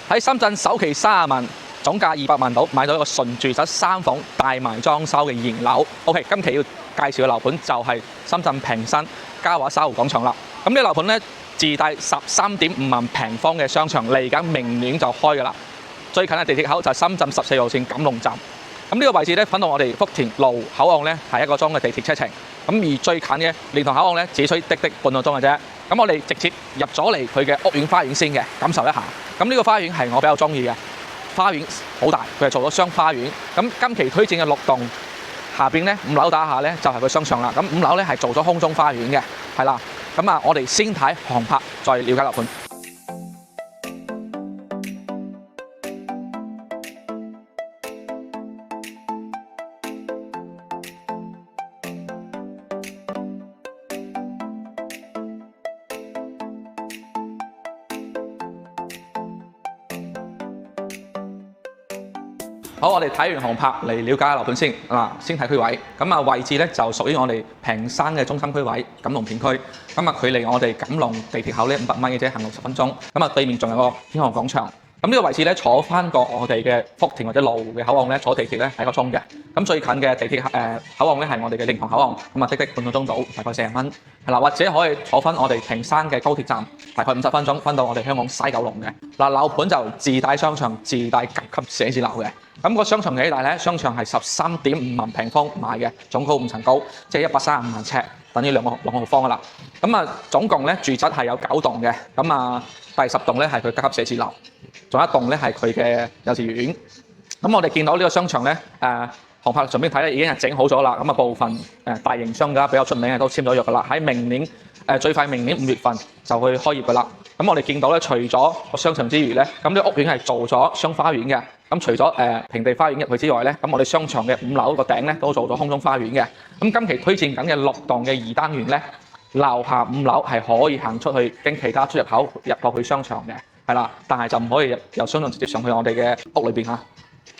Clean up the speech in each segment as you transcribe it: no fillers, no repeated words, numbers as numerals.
喺深圳首期30萬，總價200萬到，買到一個純住宅3房帶埋裝修嘅現樓。OK， 今期要介紹嘅樓盤就係深圳坪新嘉華沙湖廣場啦。咁呢個樓盤咧自帶13.5萬平方嘅商場，嚟緊明年就開㗎啦。最近嘅地鐵口就係深圳14號線錦龍站。咁呢個位置咧，返到我哋福田路口岸咧係1個鐘嘅地鐵車程。咁而最近嘅蓮塘口岸咧，只需滴半個鐘嘅啫。咁我哋直接入咗嚟佢嘅屋苑花園先嘅，感受一下。咁呢個花園係我比較中意嘅，花園好大，佢係做咗雙花園。咁今期推薦嘅6棟下邊咧5樓打下咧就係個商場啦。咁5樓咧係做咗空中花園嘅，係啦。咁啊，我哋先睇航拍，再了解樓盤。好，我哋睇完航拍嚟了解下樓盤先。先睇區位。咁啊，位置咧就屬於我哋坪新嘅中心區位，錦龍片區。咁啊，距離我哋錦龍地鐵口咧500米嘅啫，行路10分鐘。咁啊，對面仲有個天河廣場。咁呢個位置咧，坐翻過我哋嘅福田或者羅湖嘅口岸咧，坐地鐵咧係1個鐘嘅。咁最近嘅地鐵口岸咧係我哋嘅蓮塘口岸，咁啊滴半個鐘到，大概40蚊。係啦，或者可以坐翻我哋坪新嘅高鐵站，大概50分鐘，翻到我哋香港西九龍嘅。樓盤就自帶商場，自帶甲級寫字樓嘅。咁個商場幾大咧？商場係13.5萬平方買嘅，總高5層高，即係135萬尺，等於兩個號方噶啦。咁啊，總共咧住宅係有9棟嘅。咁啊，第10棟咧係佢甲級寫字樓，仲有一棟咧係佢嘅幼稚園。咁我哋見到呢個商場咧，航拍上邊睇咧已經係整好咗啦。咁啊，部分大型商家比較出名嘅都簽咗約噶啦，喺明年最快明年5月份就會開業噶啦。咁我哋見到咧，除咗個商場之餘咧，咁呢個屋苑係做咗雙花園嘅。咁除咗平地花園入去之外咧，咁我哋商場嘅5樓個頂咧都做咗空中花園嘅。咁今期推薦緊嘅6棟嘅2單元咧，樓下5樓係可以行出去，經其他出入口入落去商場嘅，係啦。但係就唔可以由商場直接上去我哋嘅屋裏邊嚇。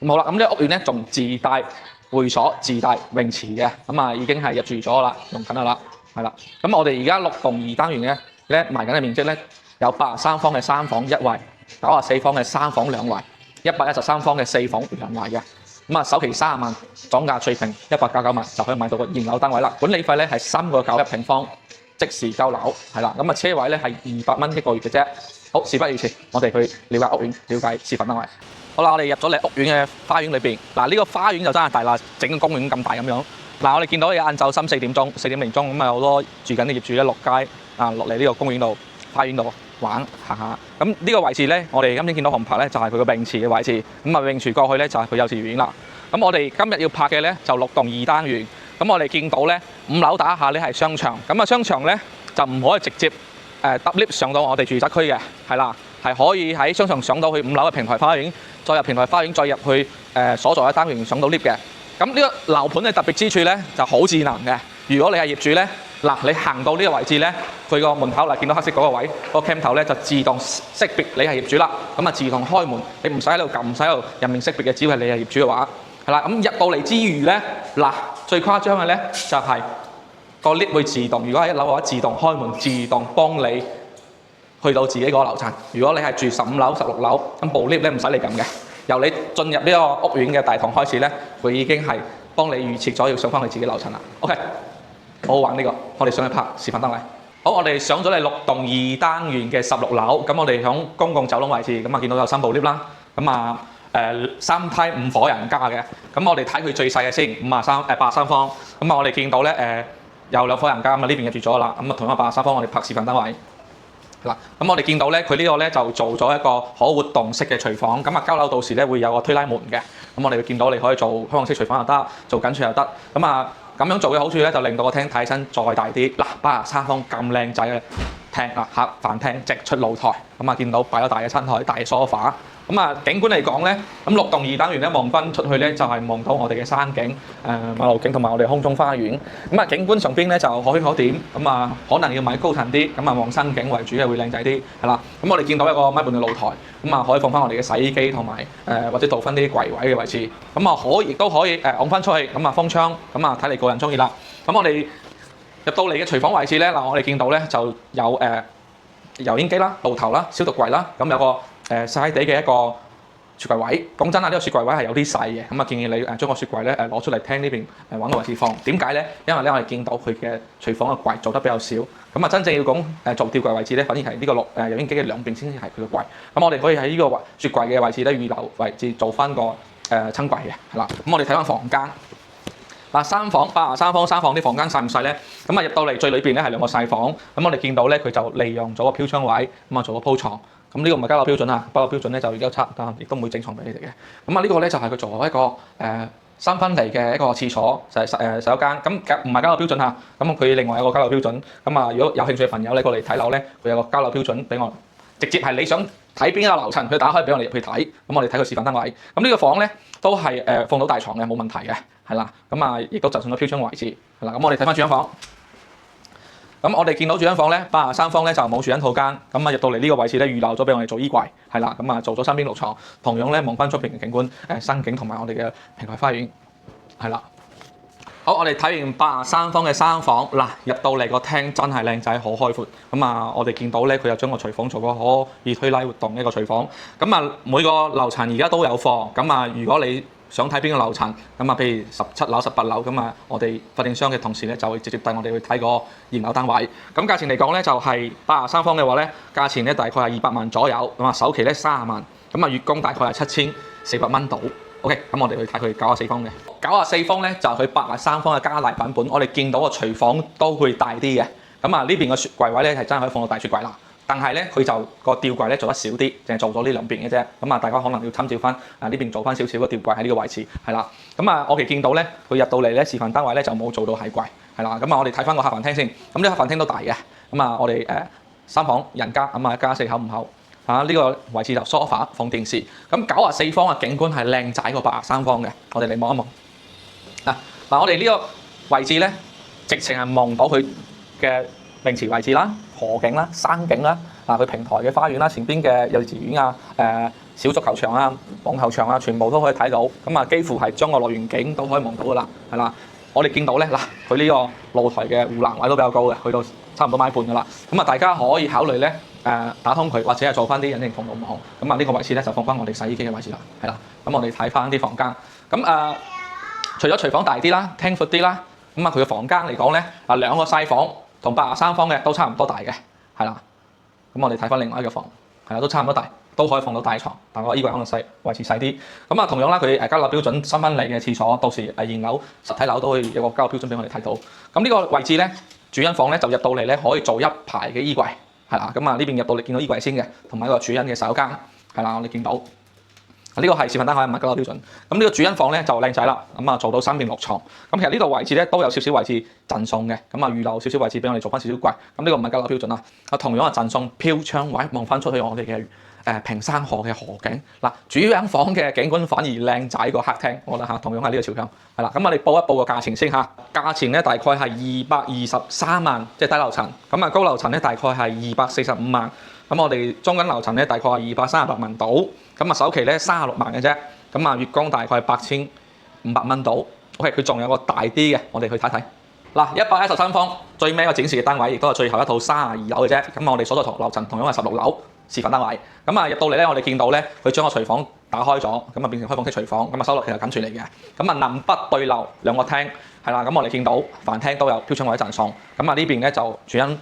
咁好啦，咁呢個屋苑咧仲自帶會所、自帶泳池嘅，咁啊已經係入住咗啦，用緊啦，係啦。咁我哋而家6棟2單元嘅咧賣緊嘅面積咧有83方嘅3房1衞，94方嘅3房2衞。113方嘅4房2衞嘅。咁啊，首期30萬，總價最平199萬就可以買到個現樓單位啦。管理費咧係3個9一平方，即時交樓，係啦。咁啊，車位咧係200蚊1個月嘅啫。好，事不宜遲，我哋去了解屋苑，了解示範單位。好啦，我哋入咗嚟屋苑嘅花園裏邊。呢個花園就真係大啦，整個公園咁大咁樣。我哋見到有晏晝3、4點鐘、4點零鐘咁啊，好多住緊啲業主咧落街落嚟呢個公園度、花園度玩行下。咁呢個位置咧，我哋今天見到航拍咧就係佢個泳池嘅位置。咁啊，泳池過去咧就係佢幼稚園啦。咁我哋今日要拍嘅咧就6棟2單元。咁我哋見到咧5樓打下咧係商場。咁啊，商場咧就唔可以直接搭 lift 上到我哋住宅區嘅，係啦，係可以喺商場上到去5樓嘅平台花園，再入平台花園，再入去所在嘅單元上到 lift 嘅。咁呢個樓盤嘅特別之處咧就好智能嘅。如果你係業主咧，你行到呢個位置咧，佢個門口見到黑色嗰個位，個 cam 頭咧就自動識別你係業主啦。咁啊，自動開門，你唔使喺度撳，唔使喺度人面識別嘅，只要係你係業主嘅話，係啦。咁入到嚟之餘咧，最誇張嘅咧就係個 lift 會自動，如果係1樓嘅話，自動開門，自動幫你去到自己嗰個樓層。如果你係住15樓、16樓，咁部 lift 咧唔使你撳嘅，由你進入呢個屋苑嘅大堂開始咧，佢已經係幫你預設咗要上翻去自己樓層啦。OK。好好玩呢個，我哋上去拍示範單位。好，我哋上咗嚟6棟2單元嘅16樓，咁我哋響公共走廊位置，咁啊見到有3部 lift 啦，咁啊3梯5伙人家嘅，咁我哋睇佢最細嘅先，83方，咁啊我哋見到咧有2伙人家，咁啊呢邊嘅住咗啦，咁啊同樣83方，我哋拍示範單位。嗱，咁我哋見到咧，佢呢個咧就做咗一個可活動式嘅廚房，咁啊交樓到時咧會有個推拉門嘅，咁我哋會見到你可以做香港式廚房又得，做緊廚又得，咁啊咁樣做嘅好處咧就令到個廳睇起身再大啲。83方咁靚仔嘅廳客飯廳直出露台，咁啊見到擺咗大嘅餐台、大嘅 sofa。咁啊景觀嚟講咧，咁6棟2單元咧望翻出去咧就係望到我哋嘅山景、馬路景同埋我哋空中花園。咁啊景觀上邊咧就可圈可點，咁啊可能要買高層啲，咁啊望山景為主嘅會靚仔啲，係啦。咁我哋見到一個米半嘅露台，咁啊可以放翻我哋嘅洗衣機同埋或者倒翻啲櫃位嘅位置。咁啊亦都可以按翻出去，咁啊封窗，咁啊睇你個人中意啦。咁我哋入到嚟嘅廚房位置咧，我哋見到咧就有油煙機啦、爐頭啦、消毒櫃啦，咁有個細細地嘅一個雪櫃位。講真啊，呢個雪櫃位係有啲細嘅，咁啊建議你將個雪櫃咧攞出嚟廳呢邊揾個位置放。點解咧？因為咧我哋見到佢嘅廚房嘅櫃做得比較少，咁啊真正要講做吊櫃位置咧，反而係呢個油煙機嘅兩邊先至係佢嘅櫃。咁我哋可以喺呢個雪櫃嘅位置咧預留位置做翻個親櫃嘅，係啦。咁我哋睇翻房間。嗱，三房83方3房啲房間細唔細咧？咁啊入到嚟最裏邊咧係兩個細房，咁我哋見到咧佢就利用咗個飄窗位，咁啊做個鋪床。咁呢個唔係交樓標準啊，交樓標準咧就要7，但亦都唔會整床俾你哋嘅。咁啊呢個咧就係佢做咗一個3分離嘅一個廁所，就係洗手間。咁唔係交樓標準嚇，咁佢另外有個交樓標準。咁啊如果有興趣嘅朋友咧過嚟睇樓咧，佢有個交樓標準俾我，直接係你想睇邊個樓層，佢打開俾我哋入去睇。咁我哋睇佢示範單位。咁呢個房咧都係放到大床嘅，冇問題嘅，係啦。咁啊亦都就上咗飄窗位置，係啦。咁我哋睇翻主間房。咁我哋見到主間房咧，83方咧就冇主人套間，咁啊入到嚟呢個位置咧預留咗俾我哋做衣櫃，係啦，咁啊做咗3邊6床，同樣咧望翻出邊嘅景觀，山景同埋我哋嘅平台花園，係啦。好，我哋睇完83方嘅3房，嗱入到嚟個廳真係靚仔，好開闊。咁啊，我哋見到咧佢又將個廚房做個可以推拉活動嘅一個廚房。咁啊每個樓層而家都有貨，咁啊如果你想睇邊個樓層，咁啊，譬如17樓、18樓，咁啊，我哋發展商嘅同事咧就會直接帶我哋去睇個現樓單位。咁價錢嚟講咧，就係83方嘅話咧，價錢咧大概係200萬左右，咁啊首期咧30萬，咁啊月供大概係7400蚊到。OK， 咁我哋去睇佢94方嘅。94方咧就係佢83方嘅加大版本，我哋見到個廚房都會大啲嘅。咁啊呢邊個雪櫃位咧係真係可以放到大雪櫃啦。但係咧，佢就個吊櫃咧做得少啲，淨係做咗呢兩邊嘅啫。咁啊，大家可能要參照翻呢邊做翻少少個吊櫃喺呢個位置，係啦。咁啊，我哋見到咧，佢入到嚟咧示範單位咧就冇做到鞋櫃，係啦。咁啊，我哋睇翻個客飯廳先。咁呢個客飯廳都大嘅。咁啊，我哋3房人家，咁啊一家4口5口。呢個位置就 sofa 放電視。咁94方嘅景觀係靚仔過83方嘅。我哋嚟望一望。嗱，我哋呢個位置咧，直情係望到佢嘅泳池位置啦、河景啦、山景啦，佢平台嘅花園啦、前邊嘅幼稚園啊、小足球場啊、網球場啊，全部都可以睇到。咁啊，幾乎係將個樂園景都可以望到噶啦，係啦。我哋見到咧，佢呢個露台嘅護欄位都比較高嘅，去到差唔多米半噶啦。咁啊，大家可以考慮咧打通佢，或者係做翻啲隱形防盜網。咁啊，呢個位置咧就放翻我哋洗衣機嘅位置啦，係啦。咁我哋睇翻啲房間。咁除咗廚房大啲啦、廳闊啲啦，咁啊佢嘅房間嚟講咧兩個細房。同83方嘅都差唔多大嘅，係啦。咁我哋睇翻另外一個房，係啦，都差唔多大，都可以放到大床，但個衣櫃可能細，位置細啲。咁啊，同樣啦，佢交樓標準3分離嘅廁所，到時現樓實體樓都可以有個交樓標準俾我哋睇到。咁呢個位置咧，主人房咧就入到嚟咧可以做一排嘅衣櫃，係啦。咁啊呢邊入到嚟見到衣櫃先嘅，同埋一個主人嘅洗手間，係啦，我哋見到。呢個係示範單位，唔係交樓標準。咁呢個主人房咧就靚仔啦，咁啊做到3邊6床。咁其實呢度位置咧都有少少位置贈送嘅，咁啊預留少少位置俾我哋做翻少少櫃。咁呢個唔係交樓標準啦。同樣係贈送飄窗位，望翻出去我哋嘅平山河嘅河景。嗱，主人房嘅景觀反而靚仔過客廳，我覺得同樣係呢個朝向。係啦，咁我哋報一報個價錢先嚇。價錢咧大概係223萬，即係低樓層。咁啊高樓層咧大概係245萬。咁我哋中間樓層咧大概係238萬到，咁啊首期咧36萬嘅啫，咁啊月供大概8500蚊到。OK， 佢仲有個大啲嘅，我哋去睇睇。嗱，113方最尾一個展示嘅單位，亦都係最後一套32樓嘅啫。咁我哋所在樓層同樣係16樓示範單位。咁啊入到嚟咧，我哋見到咧，佢將個廚房打開咗，咁啊變成開放式廚房，咁啊收落其實緊處嚟嘅。咁啊南北對流兩個廳，係啦。咁我哋見到飯廳都有飄窗位贈送。咁啊呢邊咧就主人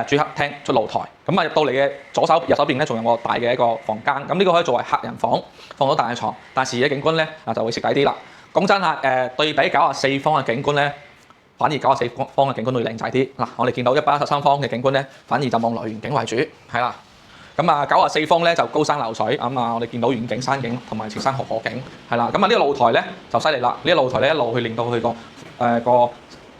主客廳出露台，咁啊入到嚟嘅左手右手邊咧，仲有個大嘅一個房間，咁呢個可以作為客人房，放到大嘅床，但視野景觀咧就會蝕底啲啦。講真嚇，對比94方嘅景觀咧，反而94方嘅景觀會靚仔啲。嗱，我哋見到113方嘅景觀咧，反而就望樂園景為主，係啦。咁啊94方咧就高山流水，咁啊我哋見到遠景山景同埋潮山河景，係啦。咁啊呢個露台咧就犀利啦，呢個露台咧一路去連到去嗰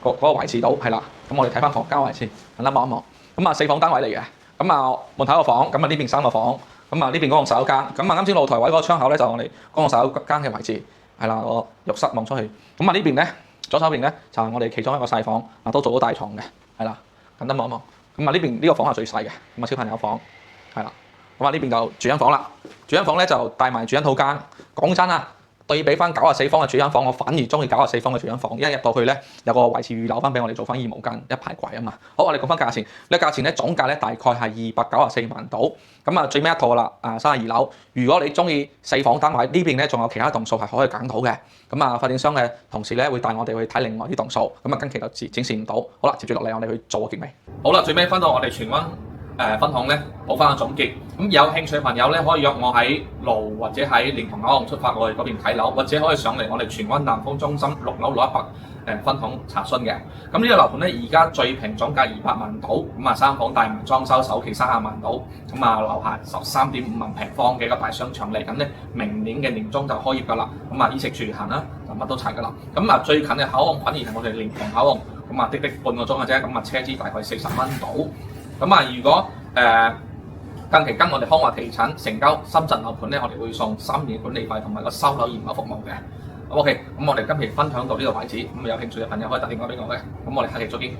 個位置度，係啦。咁我哋睇翻房間位先，等等望一望。咁啊4房單位嚟嘅，咁啊門口個房，咁啊呢邊3個房，咁啊呢邊公共洗手間，咁啊啱先露台位嗰個窗口咧就我哋公共洗手間嘅位置，係啦，個浴室望出去，咁啊呢邊咧左手邊咧就係我哋其中一個細房，都做到大床嘅，係啦，等等望一望，咁啊呢邊呢個房係最細嘅，咁啊小朋友房，係啦，咁啊呢邊就主人房啦，主人房咧就帶埋主人套間，講真啊，對比翻94方嘅主人房，我反而中意94方嘅主人房，一入到去咧有個位置預留翻俾我哋做翻衣毛間一排櫃啊嘛。好，我哋講翻價錢，呢個價錢咧總價咧大概係294萬到。咁啊最尾一套啦，32樓。如果你中意4房單位，呢邊咧仲有其他棟數係可以揀到嘅。咁啊發展商嘅同事咧會帶我哋去睇另外啲棟數，咁啊近期就展示唔到。好啦，接住落嚟我哋去做個結尾。好啦，最尾分到我哋荃灣分行咧，補翻個總結。咁有興趣嘅朋友咧，可以約我喺路或者喺蓮塘口岸出發，我哋嗰邊睇樓，或者可以上嚟我哋荃灣南豐中心6樓100分行查詢嘅。咁呢個樓盤咧，而家最平總價200萬到，咁啊3房大門裝修首期30萬到，咁啊樓下13.5萬平方嘅一個大商場嚟緊咧，明年嘅年中就開業㗎啦。咁啊衣食住行啦，就乜都齊㗎啦。咁啊最近嘅口岸反而係我哋蓮塘口岸，咁啊滴半個鐘嘅啫，咁啊車資大概40蚊到。咁啊如果近期跟我哋康華地產成交深圳樓盤咧，我哋會送3年管理費同埋個收樓驗樓服務嘅。OK，咁我哋今期分享到呢個位置，咁有興趣嘅朋友可以打電話俾我嘅。咁我哋下期再見。